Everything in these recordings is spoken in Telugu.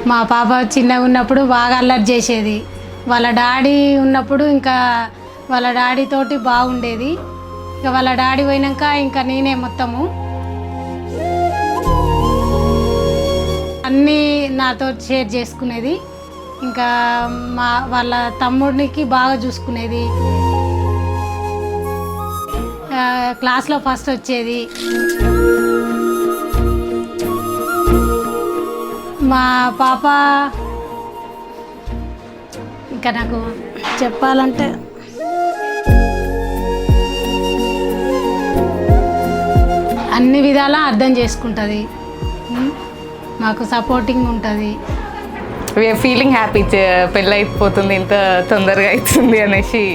మా పాప చిన్నగా ఉన్నప్పుడు బాగా అల్లరి చేసేది. వాళ్ళ డాడీ ఉన్నప్పుడు ఇంకా వాళ్ళ డాడీ తోటి బాగుండేది. ఇంకా వాళ్ళ డాడీ పోయినాక ఇంకా నేనే మొత్తము అన్నీ నాతో షేర్ చేసుకునేది. ఇంకా వాళ్ళ తమ్ముడికి బాగా చూసుకునేది. క్లాస్లో ఫస్ట్ వచ్చేది. మా పాప ఇంకా నాకు చెప్పాలంటే అన్ని విధాలా అర్థం చేసుకుంటుంది, మాకు సపోర్టింగ్ ఉంటుంది. We're feeling happy. పెళ్ళి అయిపోతుంది ఇంత తొందరగా అవుతుంది అనేసి.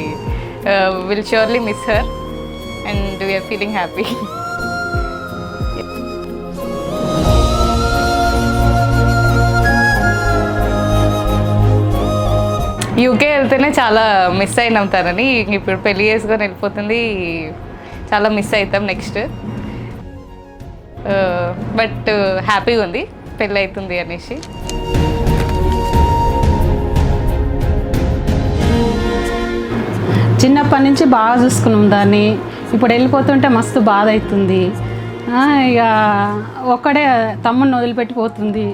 Will surely miss her and we're feeling happy. UK వెళ్తేనే చాలా మిస్ అయినాం తనని. ఇప్పుడు పెళ్ళి చేసుకొని వెళ్ళిపోతుంది, చాలా మిస్ అవుతాం నెక్స్ట్. బట్ హ్యాపీగా ఉంది పెళ్ళి అవుతుంది అనేసి. చిన్నప్పటి నుంచి బాగా చూసుకున్నాం దాన్ని. ఇప్పుడు వెళ్ళిపోతుంటే మస్తు బాధ అవుతుంది. ఇక ఒక్కడే తమ్ముడిని వదిలిపెట్టిపోతుంది.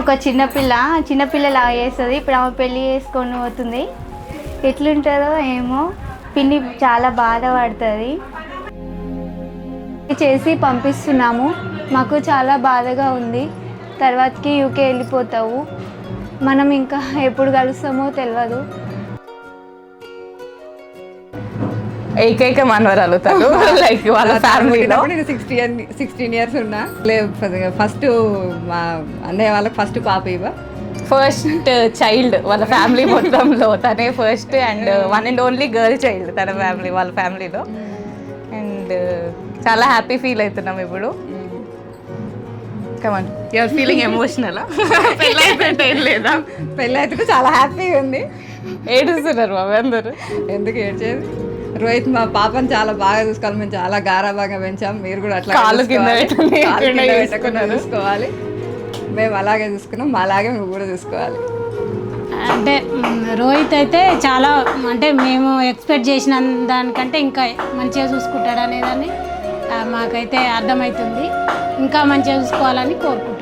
ఒక చిన్నపిల్లలా చేస్తుంది. ఇప్పుడు ఆమె పెళ్ళి చేసుకొని పోతుంది. ఎట్లుంటుందో ఏమో, పిన్ని చాలా బాధపడుతుంది. చేసి పంపిస్తున్నాము, మాకు చాలా బాధగా ఉంది. తర్వాతకి యూకే వెళ్ళిపోతావు, మనం ఇంకా ఎప్పుడు కలుస్తామో తెలియదు. ఏకైక మనవరాలు తను. లైక్ వాళ్ళ ఫ్యామిలీలో 16 years ఉన్నా ఫస్ట్ మా అన్నయ్య వాళ్ళకి ఫస్ట్ పాప ఫస్ట్ చైల్డ్ వాళ్ళ ఫ్యామిలీ మొత్తంలో తనే first and one and only girl child తన ఫ్యామిలీ, వాళ్ళ ఫ్యామిలీలో. అండ్ చాలా హ్యాపీ ఫీల్ అవుతున్నాం ఇప్పుడు. కమాన్, యూఆర్ ఫీలింగ్ ఎమోషనల్. పెళ్ళి అయిపోయింటే ఏం లేదా? పెళ్ళి అయితే చాలా హ్యాపీగా ఉంది. ఏడుస్తున్నారు బాబు అందరూ. ఎందుకు ఏడ్చేది? రోహిత్ మా పాపని చాలా బాగా చూసుకోవాలి, మేము చాలా గారాబాగా పెంచాం. మీరు కూడా అట్లా కాళ్ళు కింద చూసుకోవాలి. మేము అలాగే చూసుకున్నాం, అలాగే నువ్వు కూడా చూసుకోవాలి. అంటే రోహిత్ అయితే చాలా, అంటే మేము ఎక్స్పెక్ట్ చేసిన దానికంటే ఇంకా మంచిగా చూసుకుంటాడు అనేదాన్ని మాకైతే అర్థమవుతుంది. ఇంకా మంచిగా చూసుకోవాలని కోరుకుంటున్నాం.